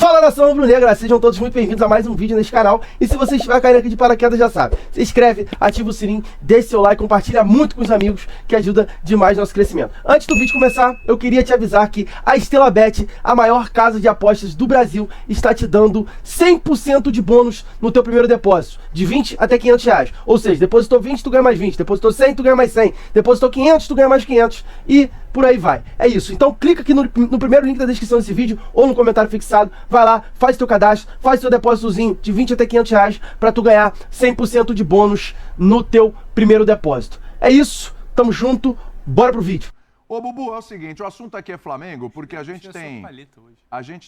Fala, nação rubro-negra, sejam todos muito bem-vindos a mais um vídeo nesse canal. E se você estiver caindo aqui de paraquedas, já sabe, se inscreve, ativa o sininho, deixe seu like, compartilha muito com os amigos, que ajuda demais no nosso crescimento. Antes do vídeo começar, eu queria te avisar que a Estelabet, a maior casa de apostas do Brasil, está te dando 100% de bônus no teu primeiro depósito, de 20 até 500 reais. Ou seja, depositou 20, tu ganha mais 20, depositou 100, tu ganha mais 100, depositou 500, tu ganha mais 500 e por aí vai. É isso. Então clica aqui no primeiro link da descrição desse vídeo ou no comentário fixado. Vai lá, faz teu cadastro, faz teu depósitozinho de 20 até 500 reais para tu ganhar 100% de bônus no teu primeiro depósito. É isso. Tamo junto. Bora pro vídeo. Ô, Bubu, é o seguinte, o assunto aqui é Flamengo, porque a gente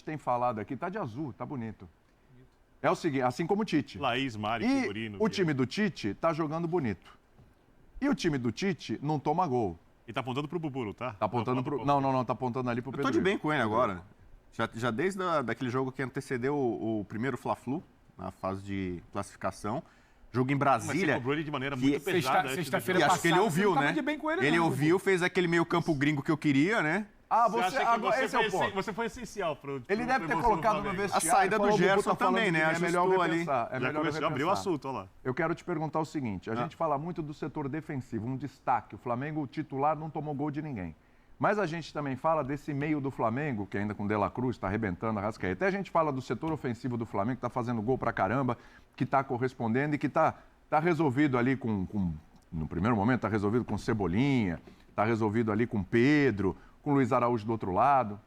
tem falado aqui, tá de azul, tá bonito. É o seguinte, assim como o Tite. Laís, Mari, E Figurino. o time do Tite tá jogando bonito. E o time do Tite não toma gol. E tá apontando pro Bubu, tá? Tá apontando pro... Não, tá apontando ali pro Pedro. Eu tô de bem com ele agora. Já desde daquele jogo que antecedeu o primeiro Fla-Flu, na fase de classificação. Jogo em Brasília. Mas você cobrou ele de maneira muito pesada. Sexta-feira passada, acho que ele ouviu, né? Ele ouviu, fez aquele meio campo gringo que eu queria, né? Ah, esse é o ponto. Você foi essencial pro... Ele deve ter colocado no vestiário. A saída do Gerson também, né? É melhor repensar. Já abriu o assunto, olha lá. Eu quero te perguntar o seguinte, a gente fala muito do setor defensivo, um destaque. O Flamengo, o titular, não tomou gol de ninguém. Mas a gente também fala desse meio do Flamengo, que ainda com o De La Cruz está arrebentando a Arrascaeta. Até a gente fala do setor ofensivo do Flamengo, que está fazendo gol pra caramba, que está correspondendo e que tá resolvido ali no primeiro momento, está resolvido com Cebolinha, está resolvido ali com Pedro, com Luiz Araújo do outro lado.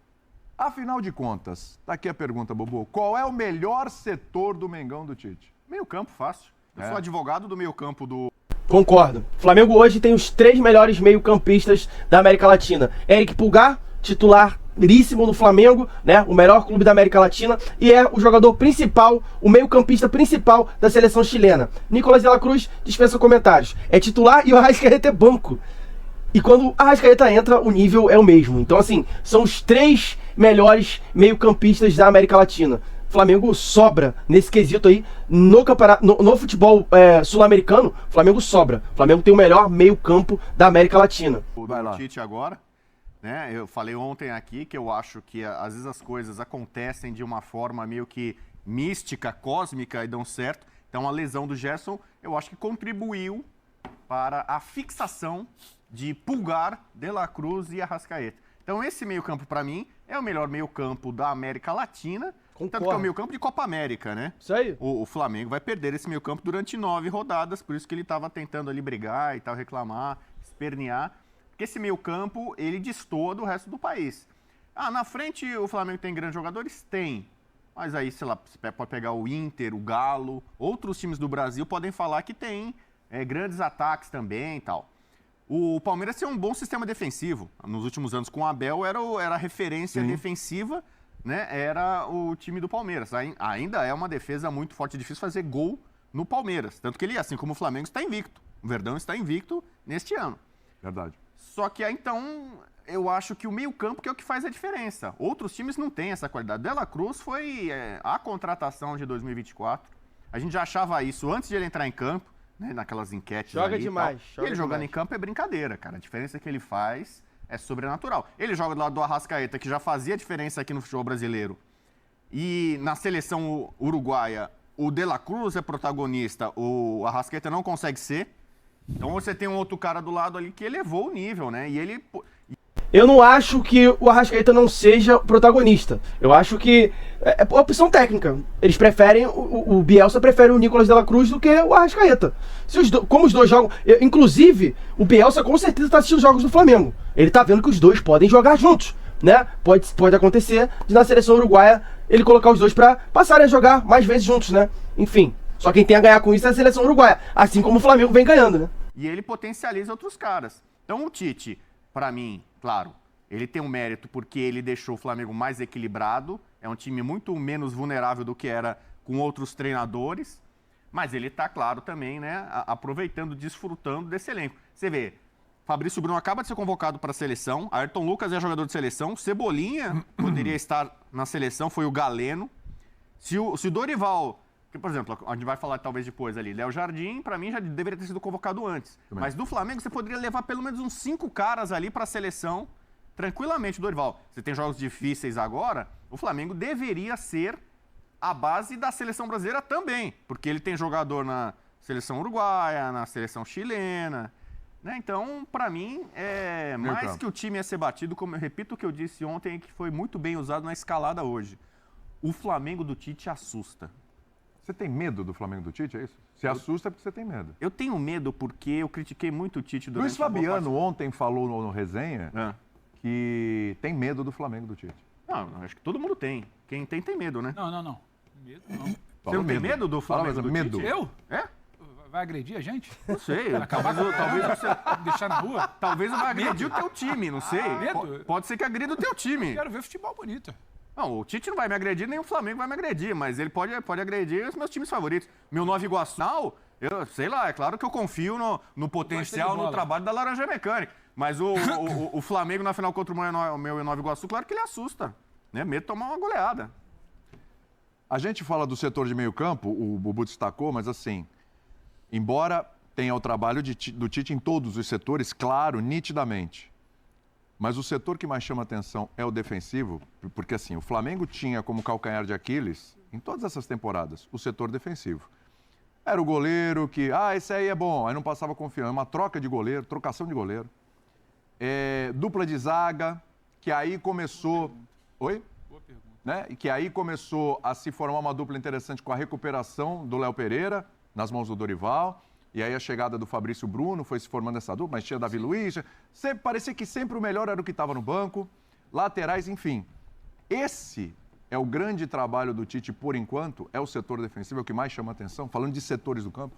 Afinal de contas, tá aqui a pergunta, Bobo. Qual é o melhor setor do Mengão do Tite? Meio campo, fácil. Eu sou advogado do meio campo do... Concordo. O Flamengo hoje tem os 3 melhores meio-campistas da América Latina. Eric Pulgar, titularíssimo no Flamengo, né? O melhor clube da América Latina. E é o jogador principal, o meio-campista principal da seleção chilena. Nicolás de la Cruz dispensa comentários. É titular e o Arrascaeta é banco. E quando a Arrascaeta entra, o nível é o mesmo. Então, assim, são os 3 melhores meio-campistas da América Latina. O Flamengo sobra nesse quesito aí. No futebol sul-americano, o Flamengo sobra. O Flamengo tem o melhor meio-campo da América Latina. Vai lá. Tite agora, né? Eu falei ontem aqui que eu acho que às vezes as coisas acontecem de uma forma meio que mística, cósmica e dão certo. Então, a lesão do Gerson, eu acho que contribuiu para a fixação de Pulgar, De La Cruz e Arrascaeta. Então esse meio-campo, para mim, é o melhor meio-campo da América Latina, tanto que é o meio-campo de Copa América, né? Isso aí. O Flamengo vai perder esse meio-campo durante 9 rodadas, por isso que ele estava tentando ali brigar e tal, reclamar, espernear, porque esse meio-campo, ele destoa do resto do país. Na frente o Flamengo tem grandes jogadores? Tem. Mas aí, sei lá, você pode pegar o Inter, o Galo, outros times do Brasil podem falar que tem grandes ataques também e tal. O Palmeiras tem um bom sistema defensivo. Nos últimos anos, com o Abel, era a referência defensiva, né? Era o time do Palmeiras. Ainda é uma defesa muito forte, difícil fazer gol no Palmeiras. Tanto que ele, assim como o Flamengo, está invicto. O Verdão está invicto neste ano. Verdade. Só que então, eu acho que o meio-campo que é o que faz a diferença. Outros times não têm essa qualidade. De La Cruz foi a contratação de 2024. A gente já achava isso antes de ele entrar em campo. Né, naquelas enquetes. Joga demais. Ele jogando em campo é brincadeira, cara. A diferença que ele faz é sobrenatural. Ele joga do lado do Arrascaeta, que já fazia diferença aqui no futebol brasileiro. E na seleção uruguaia, o De La Cruz é protagonista, o Arrascaeta não consegue ser. Então você tem um outro cara do lado ali que elevou o nível, né? E ele... Eu não acho que o Arrascaeta não seja protagonista. Eu acho que é opção técnica. Eles preferem, o Bielsa prefere o Nicolás de la Cruz do que o Arrascaeta. Como os dois jogam... Inclusive, o Bielsa com certeza está assistindo os jogos do Flamengo. Ele está vendo que os dois podem jogar juntos, né? Pode acontecer de na seleção uruguaia ele colocar os dois para passarem a jogar mais vezes juntos, né? Enfim, só quem tem a ganhar com isso é a seleção uruguaia. Assim como o Flamengo vem ganhando, né? E ele potencializa outros caras. Então o Tite, para mim... Claro, ele tem um mérito porque ele deixou o Flamengo mais equilibrado, é um time muito menos vulnerável do que era com outros treinadores, mas ele está, claro, também, né, aproveitando, desfrutando desse elenco. Você vê, Fabrício Bruno acaba de ser convocado para a seleção, Ayrton Lucas é jogador de seleção, Cebolinha poderia estar na seleção, foi o Galeno. Se o Dorival, que, por exemplo, a gente vai falar talvez depois ali, Léo Jardim, para mim já deveria ter sido convocado antes. Também. Mas do Flamengo você poderia levar pelo menos uns 5 caras ali para a seleção tranquilamente o Dorival. Você tem jogos difíceis agora, o Flamengo deveria ser a base da seleção brasileira também, porque ele tem jogador na seleção uruguaia, na seleção chilena, né? Então, para mim, mais que o time ia ser batido, como eu repito o que eu disse ontem, que foi muito bem usado na escalada hoje. O Flamengo do Tite assusta. Você tem medo do Flamengo do Tite, é isso? Se assusta porque você tem medo. Eu tenho medo porque eu critiquei muito o Tite durante Luiz Fabiano ontem falou no resenha que tem medo do Flamengo do Tite. Não, acho que todo mundo tem. Quem tem medo, né? Não. Medo não. Você não tem medo do Flamengo do medo. Tite? Eu? É? Vai agredir a gente? Não sei. Talvez você deixar na rua? Talvez vai agredir o teu time, não sei. Medo? Pode ser que agrida o teu time. Quero ver futebol bonito. Não, o Tite não vai me agredir, nem o Flamengo vai me agredir, mas ele pode agredir os meus times favoritos. Meu Nova Iguaçu, eu sei lá, é claro que eu confio no potencial, no trabalho da Laranja Mecânica. Mas o Flamengo na final contra o meu Nova Iguaçu, claro que ele assusta. Né? Medo de tomar uma goleada. A gente fala do setor de meio campo, o Bubu destacou, mas assim, embora tenha o trabalho do Tite em todos os setores, claro, nitidamente. Mas o setor que mais chama atenção é o defensivo, porque assim, o Flamengo tinha como calcanhar de Aquiles, em todas essas temporadas, o setor defensivo. Era o goleiro que, esse aí é bom, aí não passava confiança. Uma troca de goleiro, trocação de goleiro. Dupla de zaga, que aí começou... Oi? Boa pergunta. Né? E que aí começou a se formar uma dupla interessante com a recuperação do Léo Pereira, nas mãos do Dorival. E aí a chegada do Fabrício Bruno foi se formando essa dupla, mas tinha Davi Luiz. Parecia que sempre o melhor era o que estava no banco. Laterais, enfim. Esse é o grande trabalho do Tite, por enquanto, é o setor defensivo, é o que mais chama atenção, falando de setores do campo.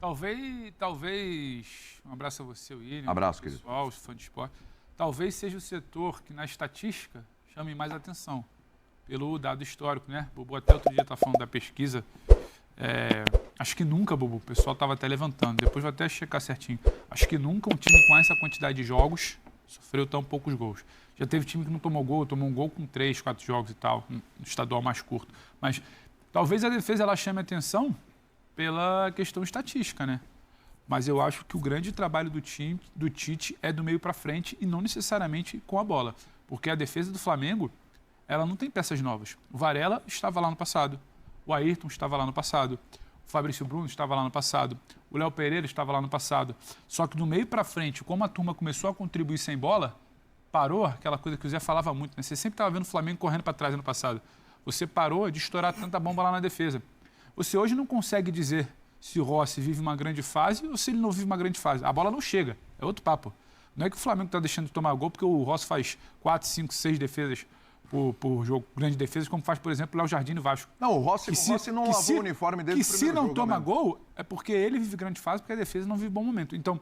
Talvez, um abraço a você, William. Abraço, querido. Pessoal, os fãs de esporte. Talvez seja o setor que, na estatística, chame mais atenção, pelo dado histórico, né? O Bubu até outro dia está falando da pesquisa. Acho que nunca, Bubu, o pessoal estava até levantando, depois vou até checar certinho. Acho que nunca um time com essa quantidade de jogos sofreu tão poucos gols. Já teve time que não tomou um gol com 3, 4 jogos e tal, no estadual mais curto. Mas talvez a defesa ela chame atenção pela questão estatística, né? Mas eu acho que o grande trabalho do Tite é do meio para frente e não necessariamente com a bola. Porque a defesa do Flamengo, ela não tem peças novas. O Varela estava lá no passado. O Ayrton estava lá no passado. O Fabrício Bruno estava lá no passado. O Léo Pereira estava lá no passado. Só que do meio para frente, como a turma começou a contribuir sem bola, parou aquela coisa que o Zé falava muito, né? Você sempre estava vendo o Flamengo correndo para trás no passado. Você parou de estourar tanta bomba lá na defesa. Você hoje não consegue dizer se o Rossi vive uma grande fase ou se ele não vive uma grande fase. A bola não chega. É outro papo. Não é que o Flamengo está deixando de tomar gol porque o Rossi faz 4, 5, 6 defesas por jogo, grandes defesas, como faz, por exemplo, o Léo Jardim no Vasco. Não, o Rossi não lavou o uniforme desde o primeiro jogo. Que se não toma gol, é porque ele vive grande fase, porque a defesa não vive bom momento. Então,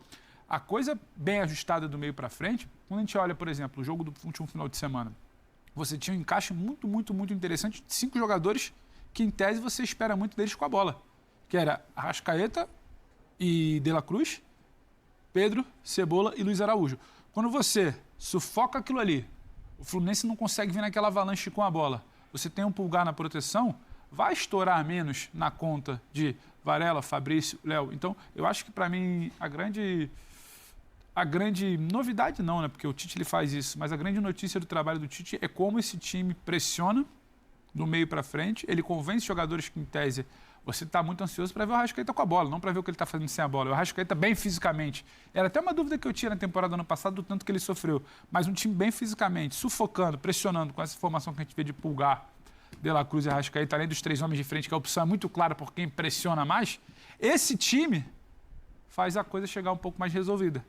a coisa bem ajustada do meio para frente, quando a gente olha, por exemplo, o jogo do último final de semana, você tinha um encaixe muito interessante de 5 jogadores que, em tese, você espera muito deles com a bola. Que era Arrascaeta e De La Cruz, Pedro, Cebola e Luiz Araújo. Quando você sufoca aquilo ali, o Fluminense não consegue vir naquela avalanche com a bola. Você tem um Pulgar na proteção, vai estourar menos na conta de Varela, Fabrício, Léo. Então, eu acho que, para mim, a grande novidade não, né? Porque o Tite ele faz isso, mas a grande notícia do trabalho do Tite é como esse time pressiona do meio para frente, ele convence jogadores que, em tese, você está muito ansioso para ver o Arrascaeta com a bola, não para ver o que ele está fazendo sem a bola. O Arrascaeta bem fisicamente. Era até uma dúvida que eu tinha na temporada ano passado do tanto que ele sofreu. Mas um time bem fisicamente, sufocando, pressionando, com essa formação que a gente vê de Pulgar, De La Cruz e Arrascaeta, além dos 3 homens de frente, que a opção é muito clara por quem pressiona mais, esse time faz a coisa chegar um pouco mais resolvida.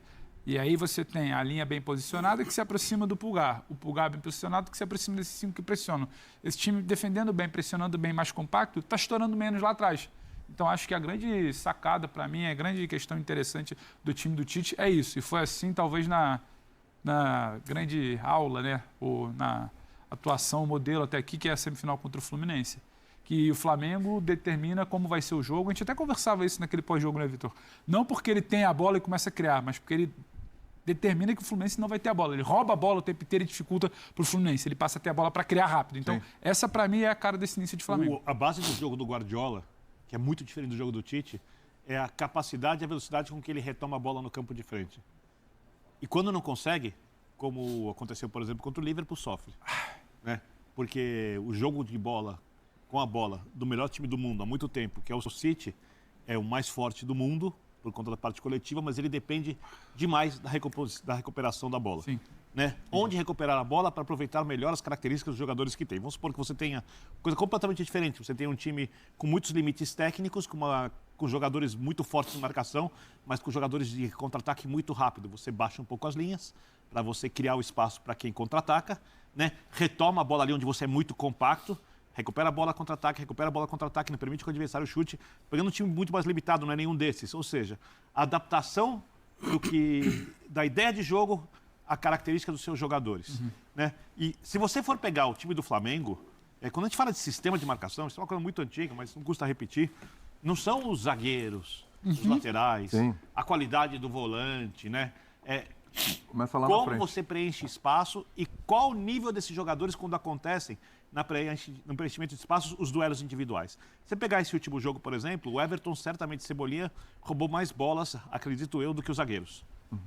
E aí você tem a linha bem posicionada que se aproxima do Pulgar. O Pulgar bem posicionado que se aproxima desses 5 que pressionam. Esse time defendendo bem, pressionando bem, mais compacto, está estourando menos lá atrás. Então acho que a grande sacada para mim, a grande questão interessante do time do Tite é isso. E foi assim talvez na grande aula, né? Ou na atuação, modelo até aqui, que é a semifinal contra o Fluminense. Que o Flamengo determina como vai ser o jogo. A gente até conversava isso naquele pós-jogo, né, Vitor? Não porque ele tem a bola e começa a criar, mas porque ele determina que o Fluminense não vai ter a bola. Ele rouba a bola o tempo inteiro e dificulta para o Fluminense. Ele passa a ter a bola para criar rápido. Então, essa para mim é a cara desse início de Flamengo. A base do jogo do Guardiola, que é muito diferente do jogo do Tite, é a capacidade e a velocidade com que ele retoma a bola no campo de frente. E quando não consegue, como aconteceu, por exemplo, contra o Liverpool, sofre. Né? Porque o jogo de bola, com a bola, do melhor time do mundo há muito tempo, que é o City, é o mais forte do mundo, por conta da parte coletiva, mas ele depende demais da recuperação da bola. Sim. Né? Onde recuperar a bola para aproveitar melhor as características dos jogadores que tem. Vamos supor que você tenha coisa completamente diferente. Você tem um time com muitos limites técnicos, com jogadores muito fortes em marcação, mas com jogadores de contra-ataque muito rápido. Você baixa um pouco as linhas para você criar o espaço para quem contra-ataca, né? Retoma a bola ali onde você é muito compacto, recupera a bola contra-ataque, não permite que o adversário chute, pegando um time muito mais limitado, não é nenhum desses. Ou seja, a adaptação da ideia de jogo à característica dos seus jogadores. Né? E se você for pegar o time do Flamengo, quando a gente fala de sistema de marcação, isso é uma coisa muito antiga, mas não custa repetir, não são os zagueiros, os laterais, a qualidade do volante, né? Começa lá na Como frente. você preenche espaço e qual o nível desses jogadores quando acontecem no preenchimento de espaços, os duelos individuais. Você pegar esse último jogo, por exemplo, o Everton, certamente Cebolinha, roubou mais bolas, acredito eu, do que os zagueiros.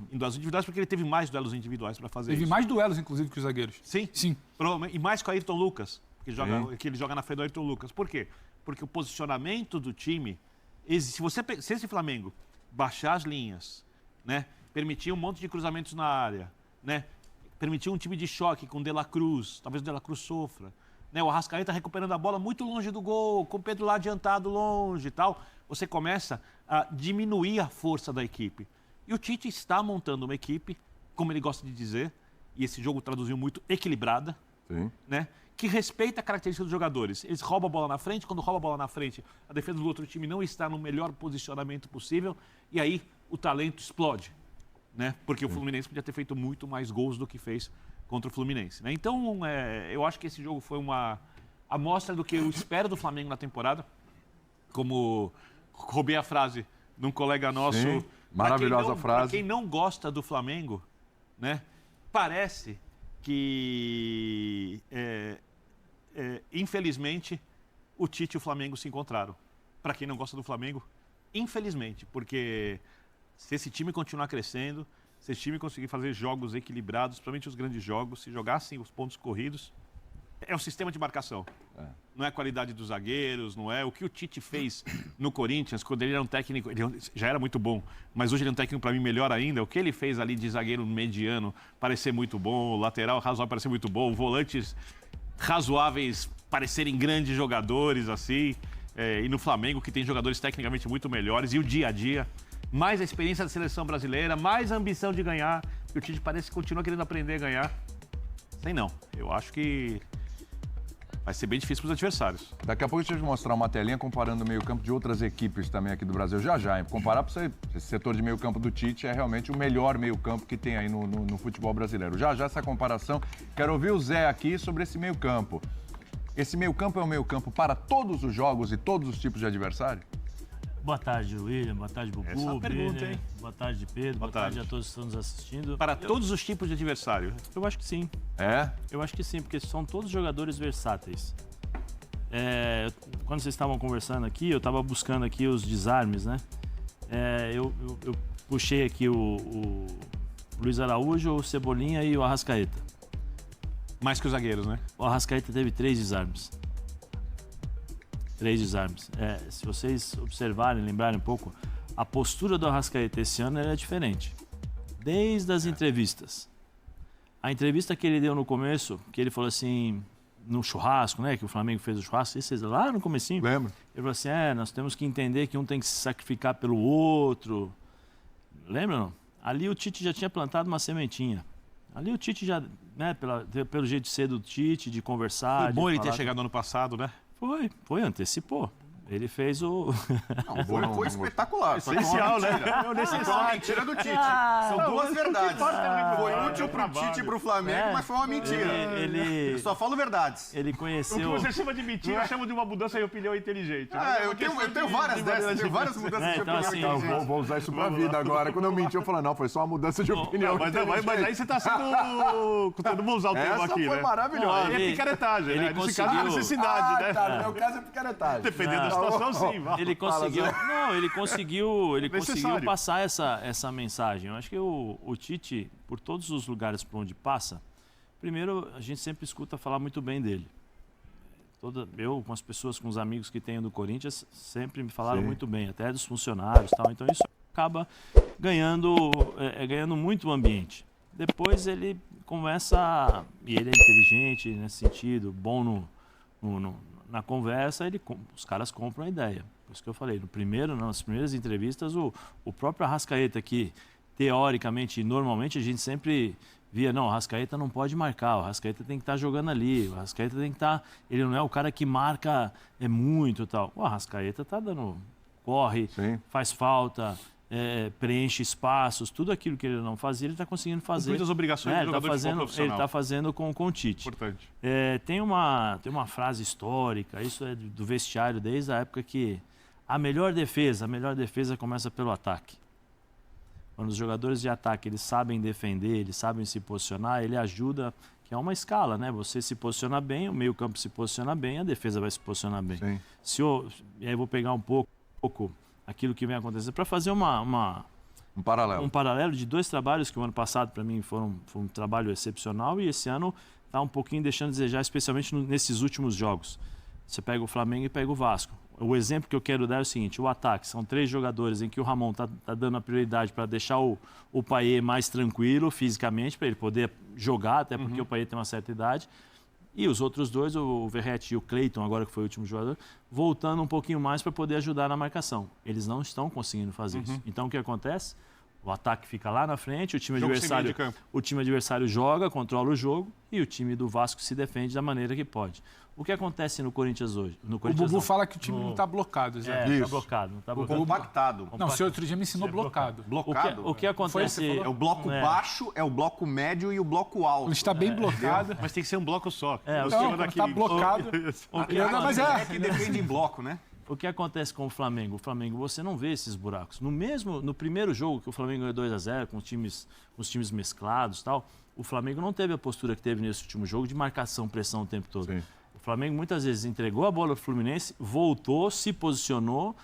Em duelos individuais, porque ele teve mais duelos individuais para fazer Teve isso. mais duelos, inclusive, que os zagueiros. Sim? Sim. E mais com o Ayrton Lucas, que ele joga na frente do Ayrton Lucas. Por quê? Porque o posicionamento do time, se esse Flamengo baixar as linhas, né, permitir um monte de cruzamentos na área, né, permitir um time de choque com o De La Cruz, talvez o De La Cruz sofra, né, o Arrascaeta recuperando a bola muito longe do gol, com o Pedro lá adiantado longe e tal, você começa a diminuir a força da equipe. E o Tite está montando uma equipe, como ele gosta de dizer, e esse jogo traduziu muito, equilibrada, né, que respeita a característica dos jogadores. Eles roubam a bola na frente, quando rouba a bola na frente, a defesa do outro time não está no melhor posicionamento possível, e aí o talento explode. Né? Porque o Fluminense podia ter feito muito mais gols do que fez contra o Fluminense. Né? Então, eu acho que esse jogo foi uma amostra do que eu espero do Flamengo na temporada. Como roubei a frase de um colega nosso. Sim, maravilhosa frase. Para quem não gosta do Flamengo, né, parece que, infelizmente, o Tite e o Flamengo se encontraram. Para quem não gosta do Flamengo, infelizmente, porque se esse time continuar crescendo, se esse time conseguir fazer jogos equilibrados, principalmente os grandes jogos, se jogar assim os pontos corridos, é o sistema de marcação. Não é a qualidade dos zagueiros, não é o que o Tite fez no Corinthians, quando ele era um técnico, ele já era muito bom, mas hoje ele é um técnico para mim melhor ainda. O que ele fez ali de zagueiro mediano parecer muito bom, o lateral razoável parecer muito bom, volantes razoáveis parecerem grandes jogadores assim, e no Flamengo que tem jogadores tecnicamente muito melhores, e o dia a dia, mais a experiência da seleção brasileira, mais a ambição de ganhar, e o Tite parece que continua querendo aprender a ganhar. Sei não, eu acho que vai ser bem difícil para os adversários. Daqui a pouco deixa eu te mostrar uma telinha comparando o meio-campo de outras equipes também aqui do Brasil. Já, hein? Comparar para você, esse setor de meio-campo do Tite é realmente o melhor meio-campo que tem aí no futebol brasileiro. Já essa comparação. Quero ouvir o Zé aqui sobre esse meio-campo. Esse meio-campo é um meio-campo para todos os jogos e todos os tipos de adversário? Boa tarde, William. Boa tarde, Bubu. Essa é uma pergunta, hein? Boa tarde, Pedro. Boa tarde a todos que estão nos assistindo. Para todos os tipos de adversário? Eu acho que sim. É? Eu acho que sim, porque são todos jogadores versáteis. Quando vocês estavam conversando aqui, eu estava buscando aqui os desarmes, né? Eu puxei aqui o Luiz Araújo, o Cebolinha e o Arrascaeta. Mais que os zagueiros, né? O Arrascaeta teve 3 desarmes. 3 desarmes. Se vocês observarem, lembrarem um pouco, a postura do Arrascaeta esse ano é diferente. Desde as entrevistas. A entrevista que ele deu no começo, que ele falou assim, no churrasco, né? Que o Flamengo fez o churrasco, lá no comecinho. Lembro. Ele falou assim, nós temos que entender que um tem que se sacrificar pelo outro. Lembra, não? Ali o Tite já tinha plantado uma sementinha. Ali o Tite já, né, pelo jeito de ser do Tite, de conversar. Foi bom ele ter falar chegado no ano passado, né? Antecipou. Ele fez o... Não, foi espetacular. Essencial, né? Foi uma mentira do Tite. São duas verdades. Foi útil pro Tite e pro Flamengo, mas foi uma mentira. Eu só falo verdades. Ele O que conheceu... você chama de mentira, eu chamo de uma mudança de opinião inteligente. Eu tenho várias dessas, eu tenho várias mudanças de então, opinião. assim, Então, vou usar isso pra vida agora. Quando eu menti, eu falo, não, foi só uma mudança de opinião. Mas aí você tá sendo... Não vou usar o termo Essa aqui, foi né? maravilhosa. É picaretagem, né? Nesse caso é necessidade, né? Tá, no meu caso é picaretagem. Dependendo da situação, sim. vai. Ele conseguiu, não, ele conseguiu Necessário. passar essa mensagem. Eu acho que o Tite, por todos os lugares por onde passa, primeiro a gente sempre escuta falar muito bem dele. Eu, com as pessoas, com os amigos que tenho do Corinthians, sempre me falaram muito bem, até dos funcionários e tal. Então isso acaba ganhando muito o ambiente. Depois ele começa, e ele é inteligente nesse sentido, bom na conversa, os caras compram a ideia. Por isso que eu falei, nas primeiras entrevistas, o próprio Arrascaeta, que teoricamente, normalmente a gente sempre via, não, o Arrascaeta não pode marcar, o Arrascaeta tem que estar jogando ali, o Arrascaeta tem que estar, ele não é o cara que marca muito e tal. O Arrascaeta tá corre, faz falta, preenche espaços, tudo aquilo que ele não fazia, ele está conseguindo fazer. Cumprir as obrigações do jogador de futebol profissional. Ele está fazendo com o Tite. Importante. Tem uma frase histórica, isso é do vestiário desde a época que a melhor defesa começa pelo ataque. Quando os jogadores de ataque eles sabem defender, eles sabem se posicionar, ele ajuda, que é uma escala, né? Você se posiciona bem, o meio-campo se posiciona bem, a defesa vai se posicionar bem. E aí eu vou pegar um pouco aquilo que vem acontecendo para fazer um paralelo de 2 trabalhos que o ano passado para mim foi um trabalho excepcional e esse ano está um pouquinho deixando a desejar, especialmente nesses últimos jogos. Você pega o Flamengo e pega o Vasco. O exemplo que eu quero dar é o seguinte, o ataque, são 3 jogadores em que o Ramon está dando a prioridade para deixar o Payet mais tranquilo fisicamente, para ele poder jogar, até porque o Payet tem uma certa idade. E os outros 2, o Verratti e o Cleiton, agora que foi o último jogador, voltando um pouquinho mais para poder ajudar na marcação. Eles não estão conseguindo fazer isso. Então o que acontece? O ataque fica lá na frente, o time adversário joga, controla o jogo e o time do Vasco se defende da maneira que pode. O que acontece no Corinthians hoje? O Bubu fala que o time não está blocado, Zé. Está blocado. Compactado. Não, você outro dia me ensinou blocado. Blocado? O que acontece... É o bloco baixo, é o bloco médio e o bloco alto. Ele está bem blocado. Mas tem que ser um bloco só. Não, está blocado. Mas é que defende em bloco, né? O que acontece com o Flamengo? O Flamengo, você não vê esses buracos. No primeiro jogo, que o Flamengo ganhou 2-0, com os times mesclados e tal, o Flamengo não teve a postura que teve nesse último jogo de marcação, pressão o tempo todo. Sim. O Flamengo muitas vezes entregou a bola pro Fluminense, voltou, se posicionou,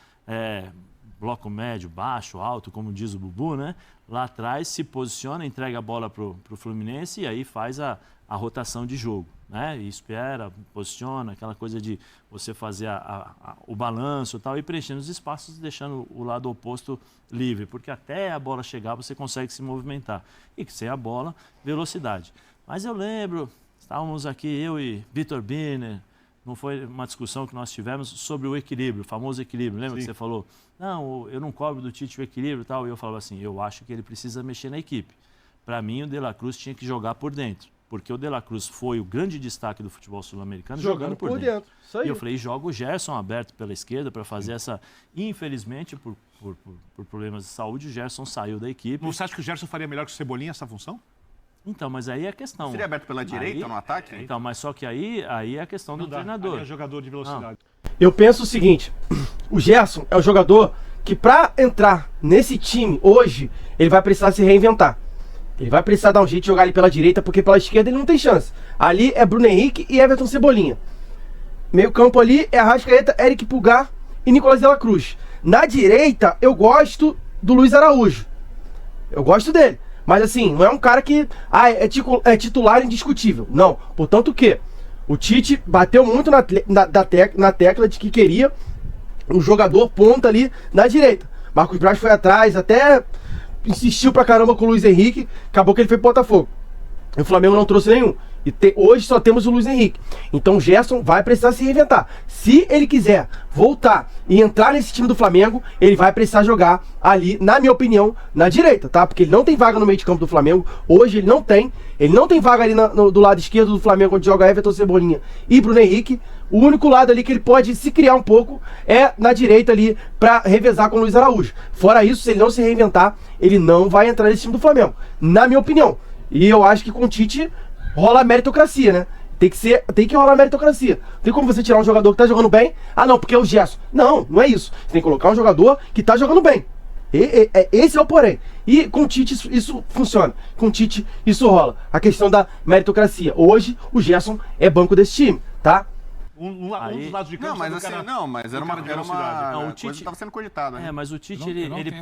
bloco médio, baixo, alto, como diz o Bubu, né? Lá atrás, se posiciona, entrega a bola pro Fluminense e aí faz a rotação de jogo. Né? E espera, posiciona, aquela coisa de você fazer o balanço e tal, e preenchendo os espaços, deixando o lado oposto livre, porque até a bola chegar você consegue se movimentar. E sem a bola, velocidade. Mas eu lembro, estávamos aqui, eu e Vitor Birner, não foi uma discussão que nós tivemos sobre o equilíbrio, o famoso equilíbrio. Lembra que você falou? Não, eu não cobro do Tite o equilíbrio e tal. E eu falava assim, eu acho que ele precisa mexer na equipe. Para mim, o De La Cruz tinha que jogar por dentro. Porque o De La Cruz foi o grande destaque do futebol sul-americano jogando por dentro. Isso aí. E eu falei, joga o Gerson aberto pela esquerda para fazer essa... Infelizmente, por problemas de saúde, o Gerson saiu da equipe. Você acha que o Gerson faria melhor que o Cebolinha essa função? Então, mas aí é a questão. Seria aberto pela direita no ataque? Então, mas só que aí é a questão do treinador. Aí é jogador de velocidade. Eu penso o seguinte, o Gerson é o jogador que para entrar nesse time hoje, ele vai precisar se reinventar. Ele vai precisar dar um jeito de jogar ali pela direita, porque pela esquerda ele não tem chance. Ali é Bruno Henrique e Everton Cebolinha. Meio campo ali é Arrascaeta, Eric Pulgar e Nicolás de la Cruz. Na direita, eu gosto do Luiz Araújo. Eu gosto dele. Mas assim, não é um cara que é titular indiscutível. Não. Portanto, o quê? O Tite bateu muito na tecla de que queria um jogador ponta ali na direita. Marcos Braz foi atrás, até insistiu pra caramba com o Luiz Henrique. Acabou que ele foi pro Botafogo. O Flamengo não trouxe nenhum. E hoje só temos o Luiz Henrique. Então o Gerson vai precisar se reinventar. Se ele quiser voltar e entrar nesse time do Flamengo, ele vai precisar jogar ali, na minha opinião, na direita, tá? Porque ele não tem vaga no meio de campo do Flamengo. Hoje ele não tem. Ele não tem vaga ali do lado esquerdo do Flamengo, onde joga Everton Cebolinha e Bruno Henrique. O único lado ali que ele pode se criar um pouco é na direita ali, pra revezar com o Luiz Araújo. Fora isso, se ele não se reinventar, ele não vai entrar nesse time do Flamengo, na minha opinião. E eu acho que com o Tite rola a meritocracia, né? Tem que rolar a meritocracia. Não tem como você tirar um jogador que tá jogando bem. Ah, não, porque é o Gerson. Não, não é isso. Você tem que colocar um jogador que tá jogando bem. Esse é o porém. E com o Tite isso funciona. Com o Tite isso rola. A questão da meritocracia. Hoje, o Gerson é banco desse time, tá? Um dos lados de campo. Não, mas do assim, cara- não, mas era do cara uma, de era velocidade. uma Não, o coisa que Tite- estava sendo cogitada. né? Mas o Tite, Eu não ele tenho essa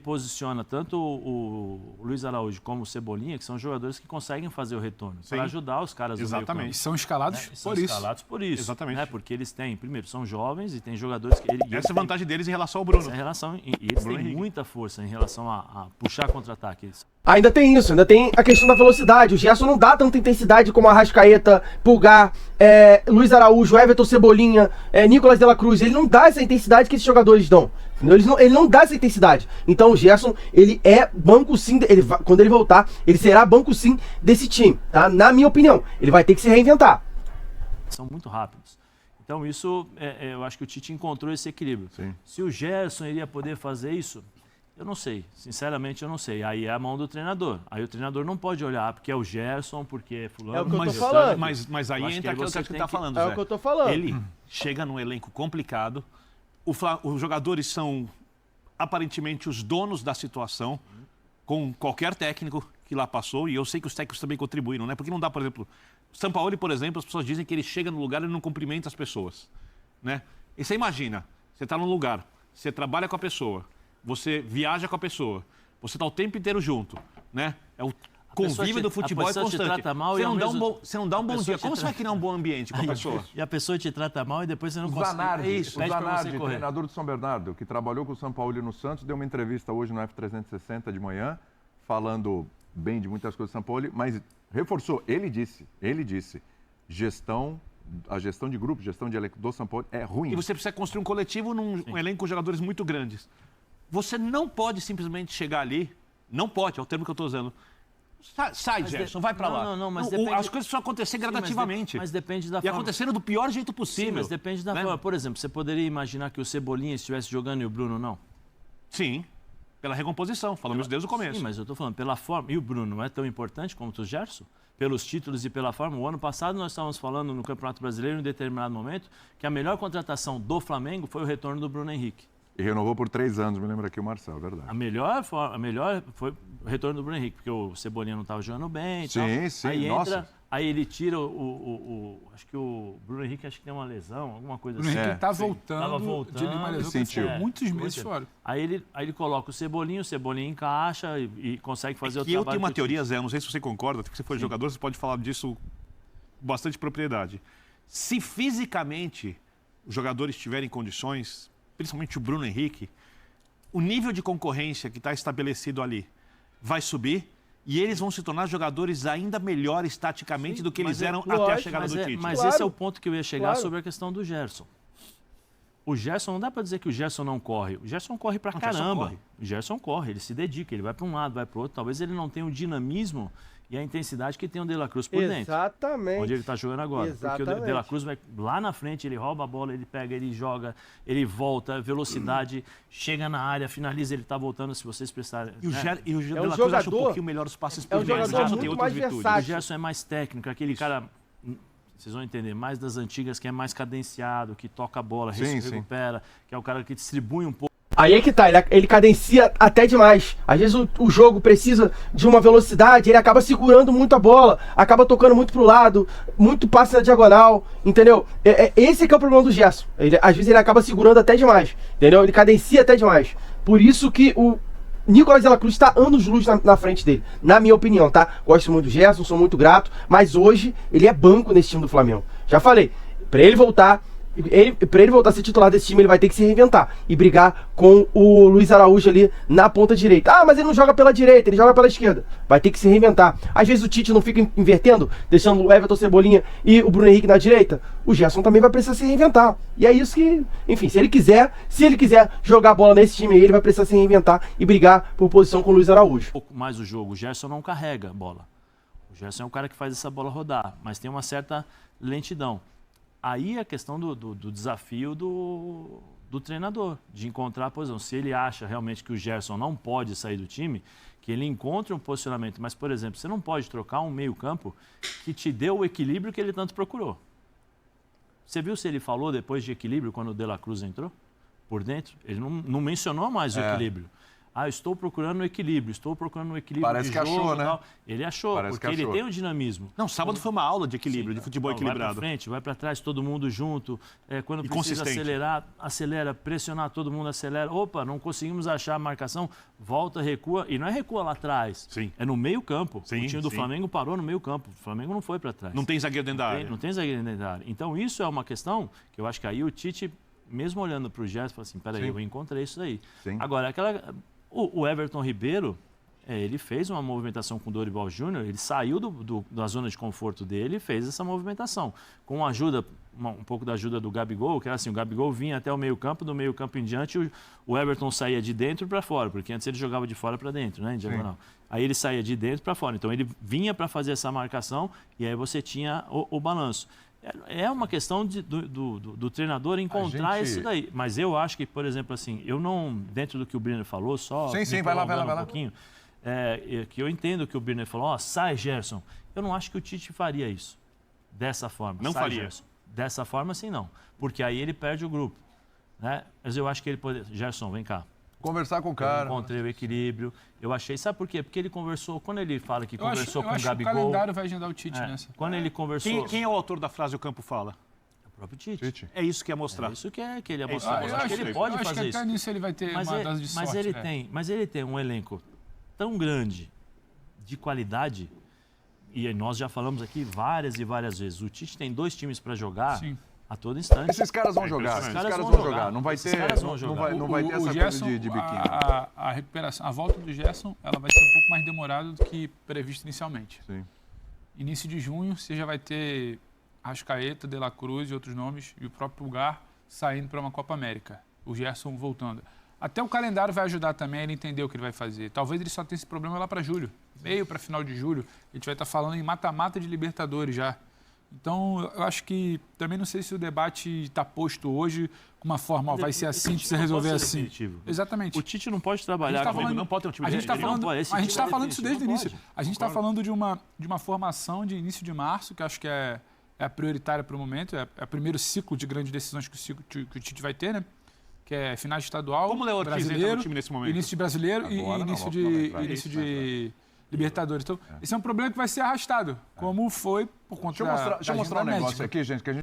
posiciona tanto o Luiz Araújo como o Cebolinha, que são jogadores que conseguem fazer o retorno, Sim. para ajudar os caras do Exatamente. E meio-campo. são escalados São por isso. escalados por isso. Exatamente. Né? Porque eles têm, primeiro, são jovens e tem jogadores que... Essa é a vantagem deles em relação ao Bruno. Essa relação, e eles Bruno têm Henrique. muita força em relação a puxar contra-ataque. Ainda tem isso, ainda tem a questão da velocidade. O Gerson não dá tanta intensidade como a Arrascaeta, Pulgar, Luiz Araújo, Everton Cebolinha, Nicolas de la Cruz. Ele não dá essa intensidade que esses jogadores dão. Entendeu? Ele não dá essa intensidade. Então o Gerson, ele é banco sim, quando ele voltar, ele será banco sim desse time, tá? Na minha opinião. Ele vai ter que se reinventar. São muito rápidos. Então isso, eu acho que o Tite encontrou esse equilíbrio. Sim. Se o Gerson iria poder fazer isso, eu não sei. Sinceramente, eu não sei. Aí é a mão do treinador. Aí o treinador não pode olhar porque é o Gerson, porque é fulano. É o que eu tô mas- falando. Mas aí Eu acho que entra aí aquilo que você a gente tem está que- falando, É Zé. o que eu tô falando. Ele chega num elenco complicado. Os jogadores são aparentemente os donos da situação, com qualquer técnico que lá passou, e eu sei que os técnicos também contribuíram, né? Porque não dá, por exemplo, o Sampaoli, por exemplo, as pessoas dizem que ele chega no lugar e não cumprimenta as pessoas, né? E você imagina, você está num lugar, você trabalha com a pessoa, você viaja com a pessoa, você está o tempo inteiro junto, né? É o convívio do futebol é pessoa te constante. trata mal Você e ao não dá um mesmo- bom, você não dá um a bom pessoa dia. te Como você vai trata- criar um bom ambiente com a pessoa? E a pessoa te trata mal e depois você não O consegue. Zanardi, É isso, o pede pra Zanardi, você correr. treinador do São Bernardo, que trabalhou com o São Paulo no Santos, deu uma entrevista hoje no F360 de manhã, falando bem de muitas coisas do São Paulo, mas reforçou, ele disse, a gestão de grupo, gestão de elenco do São Paulo é ruim. E você precisa construir um coletivo num elenco com jogadores muito grandes. Você não pode simplesmente chegar ali, não pode, é o termo que eu estou usando. Sai, Mas Gerson, de- vai pra lá. Não, mas Não, depende- as coisas precisam acontecer gradativamente. Mas depende da E forma. acontecendo do pior jeito Sim, possível. mas depende da né? forma. Por exemplo, você poderia imaginar que o Cebolinha estivesse jogando e o Bruno não? Sim, pela recomposição, falamos desde o começo. Sim, mas eu estou falando pela forma. E o Bruno não é tão importante como o Gerson? Pelos títulos e pela forma. O ano passado nós estávamos falando no Campeonato Brasileiro, em determinado momento, que a melhor contratação do Flamengo foi o retorno do Bruno Henrique. E renovou por 3 anos, me lembra aqui o Marcelo, verdade. A melhor foi o retorno do Bruno Henrique, porque o Cebolinha não estava jogando bem e tal. Sim, sim, Aí nossa. entra, aí ele tira acho que o Bruno Henrique acho que tem uma lesão, alguma coisa O assim. Henrique tá Tava voltando voltando, de uma lesão que ele sentiu. ficou muitos meses Muito. fora. Aí ele coloca o Cebolinha encaixa e consegue fazer o E eu trabalho. tenho uma que o Tite- teoria, Zé, não sei se você concorda, porque você foi jogador, você pode falar disso com bastante propriedade. Se fisicamente os jogadores tiverem condições, principalmente o Bruno Henrique, o nível de concorrência que está estabelecido ali vai subir e eles vão se tornar jogadores ainda melhores taticamente do que eles eram até a lógico, chegada do Tite. Mas Claro. esse é o ponto que eu ia chegar Claro. sobre a questão do Gerson. O Gerson, não dá pra dizer que o Gerson não corre. O Gerson corre pra Não, o Gerson caramba. corre. O Gerson corre, ele se dedica, ele vai pra um lado, vai pro outro. Talvez ele não tenha o dinamismo e a intensidade que tem o De La Cruz por dentro. Exatamente. Onde ele está jogando agora. Porque o Exatamente. De La Cruz vai lá na frente, ele rouba a bola, ele pega, ele joga, ele volta, velocidade, chega na área, finaliza, ele está voltando, se vocês prestarem. E o, né? Ger- e o um De La Cruz acha um jogador- pouquinho melhor os passes é por um dentro. O jogador Gerson tem muito outras mais virtudes. O versátil. Gerson é mais técnico, aquele cara, vocês vão entender, mais das antigas, que é mais cadenciado, que toca a bola, Sim, sim. recupera, que é o cara que distribui um pouco. Aí é que tá, ele cadencia até demais. Às vezes o jogo precisa de uma velocidade, ele acaba segurando muito a bola, acaba tocando muito pro lado, muito passe na diagonal, entendeu? Esse que é o problema do Gerson. Às vezes ele acaba segurando até demais, entendeu? Ele cadencia até demais. Por isso que o Nicolas de la Cruz está anos-luz na frente dele, na minha opinião, tá? Gosto muito do Gerson, sou muito grato, mas hoje ele é banco nesse time do Flamengo. Já falei, pra ele voltar a ser titular desse time, ele vai ter que se reinventar e brigar com o Luiz Araújo ali na ponta direita. Ah, mas ele não joga pela direita, ele joga pela esquerda. Vai ter que se reinventar. Às vezes o Tite não fica invertendo, deixando o Everton Cebolinha e o Bruno Henrique na direita. O Gerson também vai precisar se reinventar. E é isso que, enfim, se ele quiser jogar a bola nesse time aí, ele vai precisar se reinventar e brigar por posição com o Luiz Araújo. Um pouco mais o jogo. O Gerson não carrega a bola. O Gerson é o cara que faz essa bola rodar, mas tem uma certa lentidão. Aí é a questão do desafio do treinador, de encontrar a posição. Se ele acha realmente que o Gerson não pode sair do time, que ele encontre um posicionamento. Mas, por exemplo, você não pode trocar um meio-campo que te deu o equilíbrio que ele tanto procurou. Você viu se ele falou depois de equilíbrio quando o De La Cruz entrou por dentro? Ele não mencionou mais o equilíbrio. eu estou procurando um equilíbrio, Parece de que jogo. achou, né? Tal. Ele achou, Parece porque que ele achou. tem um dinamismo. Não, sábado foi uma aula de equilíbrio, de futebol equilibrado. Vai para frente, vai para trás, todo mundo junto. Quando E precisa consistente. acelerar, acelera, pressionar, todo mundo acelera. Opa, não conseguimos achar a marcação, volta, recua. E não é recua lá atrás, Sim. é no meio campo. Sim, O time do sim. Flamengo parou no meio campo, o Flamengo não foi para trás. Não tem zagueiro dentro da área. Não tem zagueiro dentro da área. Então isso é uma questão que eu acho que aí o Tite, mesmo olhando para o Gerson, fala assim, peraí, Sim. eu encontrei isso daí. Sim. Agora, o Everton Ribeiro, ele fez uma movimentação com o Dorival Júnior, ele saiu da zona de conforto dele e fez essa movimentação. Com a ajuda, um pouco da ajuda do Gabigol, que era assim, o Gabigol vinha até o meio-campo, do meio-campo em diante o Everton saía de dentro para fora, porque antes ele jogava de fora para dentro, né, em diagonal. Aí ele saía de dentro para fora, então ele vinha para fazer essa marcação e aí você tinha o balanço. É uma questão do treinador encontrar isso daí. Mas eu acho que, por exemplo, assim, eu não, dentro do que o Birner falou, só Sim, vai lá. um pouquinho, que eu entendo que o Birner falou, sai Gerson. Eu não acho que o Tite faria isso dessa forma. Não sai, faria. Gerson. Dessa forma, sim, não. Porque aí ele perde o grupo. Né? Mas eu acho que ele poderia... Gerson, vem cá. Conversar com o Eu cara. encontrei o equilíbrio. Eu achei... Sabe por quê? Porque ele conversou... Quando ele fala que conversou com o eu acho que Gabigol... o calendário vai agendar o Tite nessa. Quando ele conversou... Quem é o autor da frase o campo fala? O próprio Tite. Tite. É isso que é mostrar. É isso que ele ia É isso. mostrar. Eu Eu acho que ele pode eu acho fazer que isso. até nisso ele vai ter uma dose de sorte. Mas ele tem um elenco tão grande de qualidade, e nós já falamos aqui várias e várias vezes, o Tite tem 2 times para jogar Sim. a todo instante. Esses caras vão jogar. Esses Esses caras caras vão vão jogar. jogar. Não vai Esses ter, caras vão não jogar. vai, não vai ter essa Gerson, coisa de biquinho. a recuperação, a volta do Gerson, ela vai ser um pouco mais demorada do que previsto inicialmente. Sim. Início de junho, você já vai ter Arrascaeta, De La Cruz e outros nomes, e o próprio Pulgar saindo para uma Copa América. O Gerson voltando. Até o calendário vai ajudar também a ele entender o que ele vai fazer. Talvez ele só tenha esse problema lá para julho. Meio para final de julho, a gente vai estar falando em mata-mata de Libertadores já. Então, eu acho que também não sei se o debate está posto hoje com uma forma, ó, vai ser assim, precisa resolver assim. Definitivo. Exatamente. O Tite não pode A trabalhar gente tá com falando- não pode ter um time a gente está Ele não falando, pode, esse a gente time tá é falando isso desde o definitivo, início. não pode. A gente está falando de uma formação de início de março, que acho que é a prioritária para o momento, é o primeiro ciclo de grandes decisões que o Tite vai ter, né? Que é final de estadual, Como o Léo Ortiz entra brasileiro, no time nesse momento? início de brasileiro e Agora não, início não vai entrar. início de Libertadores. Então, esse é um problema que vai ser arrastado, como foi por conta Deixa eu mostrar um agenda negócio médica. aqui, gente, que a gente